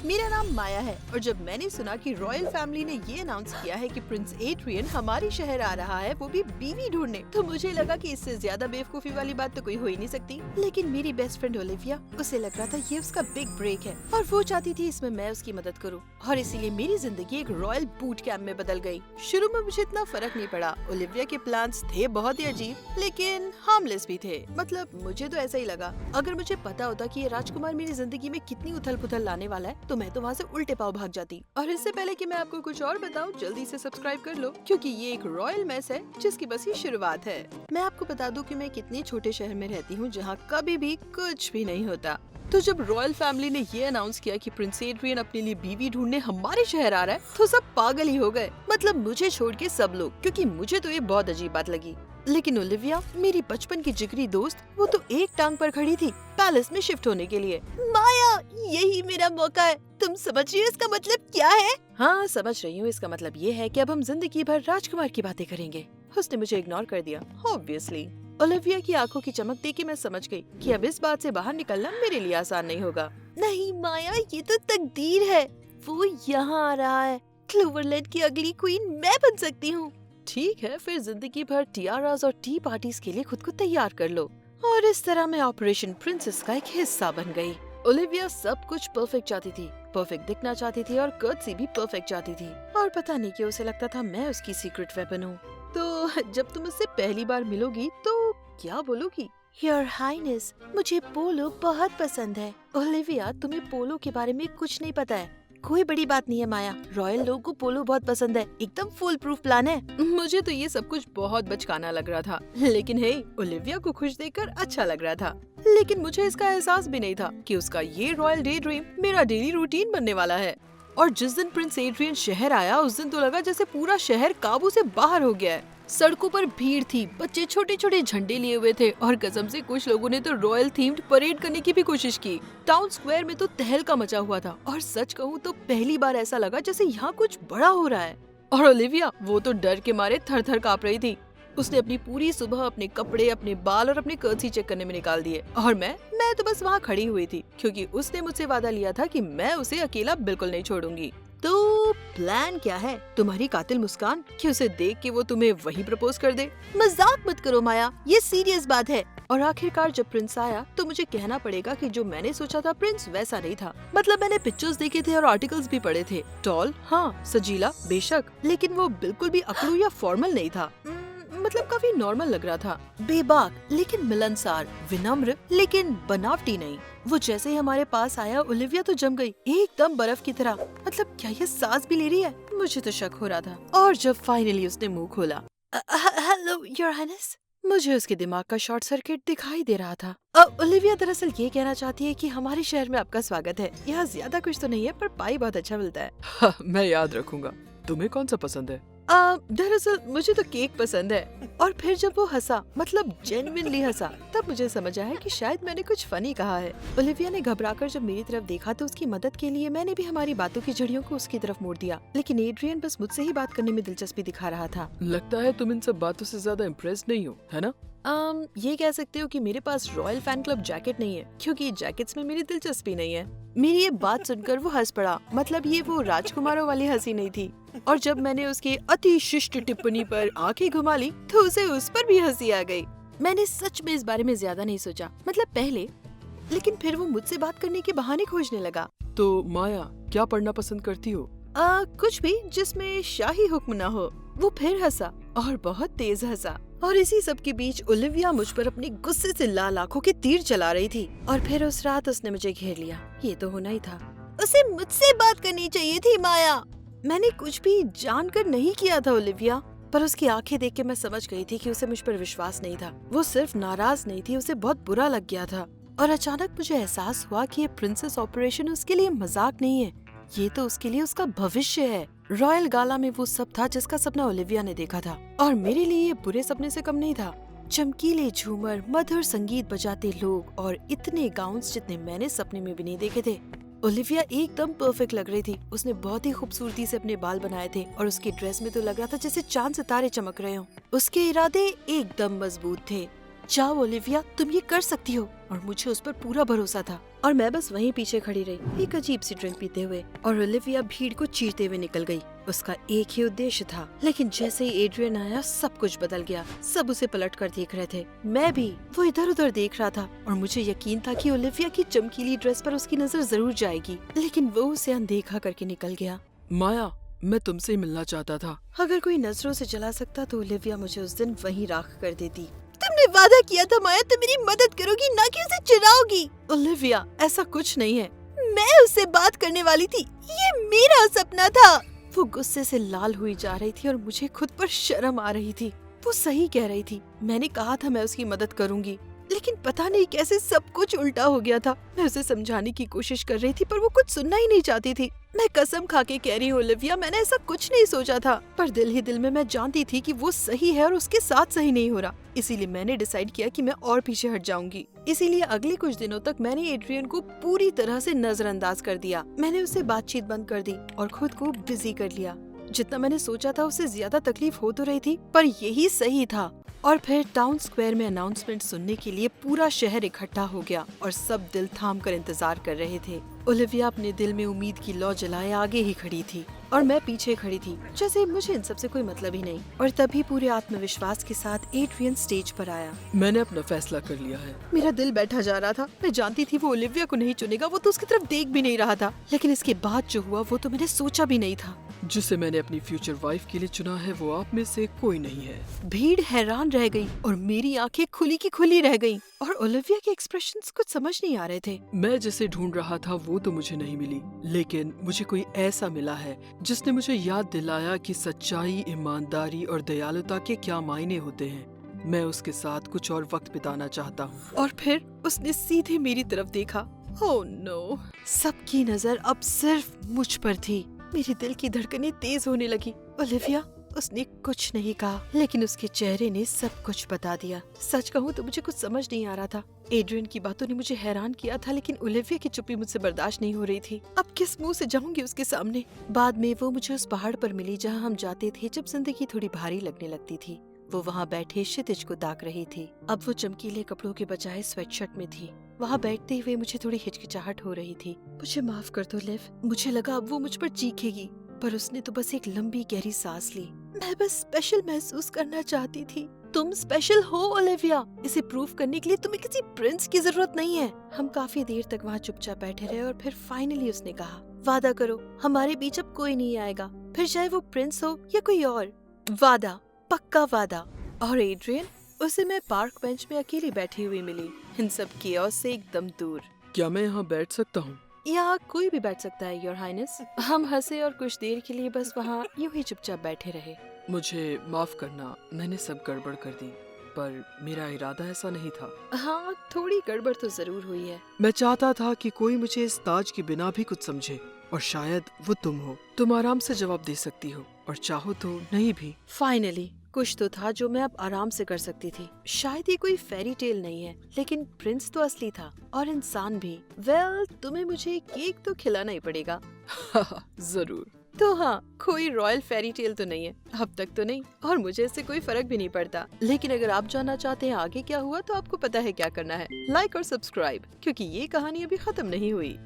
मेरा नाम माया है और जब मैंने सुना कि रॉयल फैमिली ने ये अनाउंस किया है कि प्रिंस एड्रियन हमारे शहर आ रहा है, वो भी बीवी ढूंढने, तो मुझे लगा कि इससे ज्यादा बेवकूफी वाली बात तो कोई हो ही नहीं सकती। लेकिन मेरी बेस्ट फ्रेंड ओलिविया, उसे लग रहा था ये उसका बिग ब्रेक है और वो चाहती थी इसमें मैं उसकी मदद करूँ, और इसीलिए मेरी जिंदगी एक रॉयल बूट कैंप में बदल गई। शुरू में मुझे इतना फर्क नहीं पड़ा। ओलिविया के प्लान्स थे बहुत ही अजीब लेकिन हार्मलेस भी थे। मतलब मुझे तो ऐसा ही लगा। अगर मुझे पता होता कि ये राजकुमार मेरी जिंदगी में कितनी उथल पुथल लाने वाला है तो मैं तो वहाँ से उल्टे पाँव भाग जाती। और इससे पहले कि मैं आपको कुछ और बताऊं, जल्दी से सब्सक्राइब कर लो क्योंकि ये एक रॉयल मैस है जिसकी बस ये शुरुआत है। मैं आपको बता दूं कि मैं कितने छोटे शहर में रहती हूँ जहाँ कभी भी कुछ भी नहीं होता। तो जब रॉयल फैमिली ने ये अनाउंस किया कि प्रिंस एड्रियन अपने लिए बीवी ढूंढने हमारे शहर आ रहा है तो सब पागल ही हो गए। मतलब मुझे छोड़ के सब लोग, क्योंकि मुझे तो ये बहुत अजीब बात लगी। लेकिन ओलिविया, मेरी बचपन की जिगरी दोस्त, वो तो एक टांग पर खड़ी थी पैलेस में शिफ्ट होने के लिए। माया, यही मेरा मौका है। तुम समझ रही हो इसका मतलब क्या है? हाँ, समझ रही हूँ। इसका मतलब ये है कि अब हम जिंदगी भर राजकुमार की बातें करेंगे। उसने मुझे इग्नोर कर दिया ऑब्वियसली। ओलिविया की आंखों की चमक देख के मैं समझ गई कि अब इस बात से बाहर निकलना मेरे लिए आसान नहीं होगा। नहीं माया, ये तो तकदीर है। वो यहाँ आ रहा है। क्लोवरलैंड की अगली क्वीन मैं बन सकती हूँ। ठीक है, फिर जिंदगी भर टियारास और टी पार्टीज के लिए खुद को तैयार कर लो। और इस तरह मैं ऑपरेशन प्रिंसेस का एक हिस्सा बन गई। ओलिविया सब कुछ परफेक्ट चाहती थी, परफेक्ट दिखना चाहती थी और कर्टसी भी परफेक्ट चाहती थी। और पता नहीं क्यों उसे लगता था मैं उसकी सीक्रेट वेपन हूँ। तो जब तुम उससे पहली बार मिलोगी तो क्या बोलोगी? योर हाइनेस, मुझे पोलो बहुत पसंद है। ओलिविया, तुम्हें पोलो के बारे में कुछ नहीं पता है। कोई बड़ी बात नहीं है माया, रॉयल लोगों को पोलो बहुत पसंद है। एकदम फुल प्रूफ प्लान है। मुझे तो ये सब कुछ बहुत बचकाना लग रहा था, लेकिन हे, ओलिविया को खुश देखकर अच्छा लग रहा था। लेकिन मुझे इसका एहसास भी नहीं था कि उसका ये रॉयल डे ड्रीम मेरा डेली रूटीन बनने वाला है। और जिस दिन प्रिंस एड्रियन शहर आया उस दिन तो लगा जैसे पूरा शहर काबू से बाहर हो गया है। सड़कों पर भीड़ थी, बच्चे छोटे छोटे झंडे लिए हुए थे और कसम से कुछ लोगों ने तो रॉयल थीम्ड परेड करने की भी कोशिश की। टाउन स्क्वायर में तो तहलका मचा हुआ था और सच कहूँ तो पहली बार ऐसा लगा जैसे यहाँ कुछ बड़ा हो रहा है। और ओलिविया, वो तो डर के मारे थर थर काँप रही थी। उसने अपनी पूरी सुबह अपने कपड़े, अपने बाल और अपने कर्सी चेक करने में निकाल दिए और मैं तो बस वहाँ खड़ी हुई थी क्योंकि उसने मुझसे वादा लिया था कि मैं उसे अकेला बिल्कुल नहीं छोड़ूंगी। तो प्लान क्या है? तुम्हारी कातिल मुस्कान, कि उसे देख के वो तुम्हें वही प्रपोज कर दे? मजाक मत करो माया, ये सीरियस बात है। और आखिरकार जब प्रिंस आया तो मुझे कहना पड़ेगा कि जो मैंने सोचा था प्रिंस वैसा नहीं था। मतलब मैंने पिक्चर्स देखे थे और आर्टिकल्स भी पढ़े थे। टॉल, हाँ, सजीला बेशक, लेकिन वो बिल्कुल भी अकड़ू या फॉर्मल नहीं था। मतलब काफी नॉर्मल लग रहा था। बेबाक लेकिन मिलनसार, विनम्र लेकिन बनावटी नहीं। वो जैसे ही हमारे पास आया ओलिविया तो जम गई, एकदम बर्फ की तरह। मतलब क्या ये सांस भी ले रही है? मुझे तो शक हो रहा था। और जब फाइनली उसने मुंह खोला, हेलो योर हाइनेस, मुझे उसके दिमाग का शॉर्ट सर्किट दिखाई दे रहा था। ओलिविया दरअसल ये कहना चाहती है कि हमारे शहर में आपका स्वागत है। यहाँ ज्यादा कुछ तो नहीं है पर पाई बहुत अच्छा मिलता है। मैं याद रखूंगा। तुम्हें कौन सा पसंद है? दरअसल मुझे तो केक पसंद है। और फिर जब वो हंसा, मतलब जेन्युइनली हंसा, तब मुझे समझ आया कि शायद मैंने कुछ फनी कहा है। ओलिविया ने घबराकर जब मेरी तरफ देखा तो उसकी मदद के लिए मैंने भी हमारी बातों की जड़ियों को उसकी तरफ मोड़ दिया। लेकिन एड्रियन बस मुझसे ही बात करने में दिलचस्पी दिखा रहा था। लगता है तुम इन सब बातों से ज्यादा इम्प्रेस नहीं हो, है ना? ये कह सकते हो कि मेरे पास रॉयल फैन क्लब जैकेट नहीं है क्योंकि जैकेट्स में मेरी दिलचस्पी नहीं है। मेरी ये बात सुनकर वो हंस पड़ा। मतलब ये वो राजकुमारों वाली हंसी नहीं थी। और जब मैंने उसकी अति शिष्ट टिप्पणी पर आंखें घुमा ली तो उसे उस पर भी हंसी आ गई। मैंने सच में इस बारे में ज्यादा नहीं सोचा, मतलब पहले, लेकिन फिर वो मुझसे बात करने के बहाने खोजने लगा। तो माया, क्या पढ़ना पसंद करती हो? कुछ भी जिसमें शाही हुक्म न हो। वो फिर हंसा और बहुत तेज हंसा। और इसी सब के बीच ओलिविया मुझ पर अपनी गुस्से से लाल आंखों के तीर चला रही थी। और फिर उस रात उसने मुझे घेर लिया। ये तो होना ही था। उसे मुझसे बात करनी चाहिए थी माया। मैंने कुछ भी जानकर नहीं किया था ओलिविया, पर उसकी आंखें देख के मैं समझ गई थी कि उसे मुझ पर विश्वास नहीं था। वो सिर्फ नाराज नहीं थी, उसे बहुत बुरा लग गया था। और अचानक मुझे एहसास हुआ कि ये प्रिंसेस ऑपरेशन उसके लिए मजाक नहीं है, ये तो उसके लिए उसका भविष्य है। रॉयल गाला में वो सब था जिसका सपना ओलिविया ने देखा था और मेरे लिए ये बुरे सपने से कम नहीं था। चमकीले झूमर, मधुर संगीत बजाते लोग और इतने गाउन्स जितने मैंने सपने में भी नहीं देखे थे। ओलिविया एकदम परफेक्ट लग रही थी। उसने बहुत ही खूबसूरती से अपने बाल बनाए थे और उसकी ड्रेस में तो लग रहा था जैसे चांद सितारे चमक रहे हों। उसके इरादे एकदम मजबूत थे। जाओ ओलिविया, तुम ये कर सकती हो। और मुझे उस पर पूरा भरोसा था। और मैं बस वहीं पीछे खड़ी रही, एक अजीब सी ड्रिंक पीते हुए। और ओलिविया भीड़ को चीरते हुए निकल गई। उसका एक ही उद्देश्य था, लेकिन जैसे ही एड्रियन आया सब कुछ बदल गया। सब उसे पलट कर देख रहे थे, मैं भी। वो इधर उधर देख रहा था और मुझे यकीन था कि ओलिविया की चमकीली ड्रेस पर उसकी नजर जरूर जाएगी, लेकिन वो उसे अनदेखा करके निकल गया। माया, मैं तुमसे ही मिलना चाहता था। अगर कोई नजरों से जला सकता तो ओलिविया मुझे उस दिन वहीं राख कर देती। तुमने वादा किया था माया, तुम मेरी मदद करोगी, ना कि उसे चिढ़ाओगी। ओलिविया, ऐसा कुछ नहीं है। मैं उससे बात करने वाली थी, ये मेरा सपना था। वो गुस्से से लाल हुई जा रही थी और मुझे खुद पर शर्म आ रही थी। वो सही कह रही थी, मैंने कहा था मैं उसकी मदद करूंगी, लेकिन पता नहीं कैसे सब कुछ उल्टा हो गया था। मैं उसे समझाने की कोशिश कर रही थी पर वो कुछ सुनना ही नहीं चाहती थी। मैं कसम खा के कह रही हूँ ओलिविया, मैंने ऐसा कुछ नहीं सोचा था, पर दिल ही दिल में मैं जानती थी कि वो सही है और उसके साथ सही नहीं हो रहा। इसीलिए मैंने डिसाइड किया कि मैं और पीछे हट जाऊंगी। इसीलिए अगले कुछ दिनों तक मैंने एड्रियन को पूरी तरह से नजरअंदाज कर दिया। मैंने उससे बातचीत बंद कर दी और खुद को बिजी कर लिया। जितना मैंने सोचा था उससे ज्यादा तकलीफ हो तो रही थी, पर यही सही था। और फिर टाउन स्क्वायर में अनाउंसमेंट सुनने के लिए पूरा शहर इकट्ठा हो गया और सब दिल थाम कर इंतजार कर रहे थे। ओलिविया अपने दिल में उम्मीद की लौ जलाए आगे ही खड़ी थी और मैं पीछे खड़ी थी, जैसे मुझे इन सब से कोई मतलब ही नहीं। और तभी पूरे आत्मविश्वास के साथ एड्रियन स्टेज पर आया। मैंने अपना फैसला कर लिया है। मेरा दिल बैठा जा रहा था। मैं जानती थी वो ओलिविया को नहीं चुनेगा, वो तो उसकी तरफ देख भी नहीं रहा था। लेकिन इसके बाद जो हुआ वो तो मैंने सोचा भी नहीं था। जिसे मैंने अपनी फ्यूचर वाइफ के लिए चुना है वो आप में से कोई नहीं है। भीड़ हैरान रह गई और मेरी आंखें खुली की खुली रह गईं। और ओलिविया के एक्सप्रेशंस कुछ समझ नहीं आ रहे थे। मैं जिसे ढूंढ रहा था वो तो मुझे नहीं मिली, लेकिन मुझे कोई ऐसा मिला है जिसने मुझे याद दिलाया कि सच्चाई, ईमानदारी और दयालुता के क्या मायने होते हैं। मैं उसके साथ कुछ और वक्त बिताना चाहता हूँ। और फिर उसने सीधे मेरी तरफ देखा। Oh no! सबकी नजर अब सिर्फ मुझ पर थी। मेरे दिल की धड़कनें तेज होने लगी। ओलिविया, उसने कुछ नहीं कहा, लेकिन उसके चेहरे ने सब कुछ बता दिया। सच कहूँ तो मुझे कुछ समझ नहीं आ रहा था। एड्रियन की बातों ने मुझे हैरान किया था, लेकिन ओलिविया की चुप्पी मुझसे बर्दाश्त नहीं हो रही थी। अब किस मुंह से जाऊंगी उसके सामने? बाद में वो मुझे उस पहाड़ पर मिली जहाँ हम जाते थे जब जिंदगी थोड़ी भारी लगने लगती थी। वो वहाँ बैठे क्षितिज को ताक रही थी। अब वो चमकीले कपड़ों के बजाय स्वेटशर्ट में थी। वहाँ बैठते हुए मुझे थोड़ी हिचकिचाहट हो रही थी। मुझे माफ कर दो लिव। मुझे लगा अब वो मुझ पर चीखेगी, पर उसने तो बस एक लंबी गहरी सांस ली। मैं बस स्पेशल महसूस करना चाहती थी। तुम स्पेशल हो ओलिविया। इसे प्रूव करने के लिए तुम्हें किसी प्रिंस की जरूरत नहीं है। हम काफी देर तक वहाँ चुपचाप बैठे रहे और फिर फाइनली उसने कहा, वादा करो हमारे बीच अब कोई नहीं आएगा, फिर चाहे वो प्रिंस हो या कोई और। वादा, पक्का वादा। और एड्रियन, उसे मैं पार्क बेंच में अकेली बैठी हुई मिली, इन सब कियोस से एकदम दूर। क्या मैं यहाँ बैठ सकता हूँ? यहाँ कोई भी बैठ सकता है योर हाइनेस। हम हंसे और कुछ देर के लिए बस वहाँ यूं ही चुपचाप बैठे रहे। मुझे माफ करना, मैंने सब गड़बड़ कर दी, पर मेरा इरादा ऐसा नहीं था। हाँ, थोड़ी गड़बड़ तो जरूर हुई है। मैं चाहता था कि कोई मुझे इस ताज के बिना भी कुछ समझे, और शायद वो तुम हो। तुम आराम से जवाब दे सकती हो और चाहो तो नहीं भी। फाइनली कुछ तो था जो मैं अब आराम से कर सकती थी। शायद ये कोई फेरी टेल नहीं है, लेकिन प्रिंस तो असली था और इंसान भी। वेल, तुम्हें मुझे केक तो खिलाना ही पड़ेगा। जरूर। तो हाँ, कोई रॉयल फेरी टेल तो नहीं है, अब तक तो नहीं, और मुझे इससे कोई फर्क भी नहीं पड़ता। लेकिन अगर आप जानना चाहते हैं आगे क्या हुआ तो आपको पता है क्या करना है। लाइक और सब्सक्राइब, क्योंकि ये कहानी अभी खत्म नहीं हुई।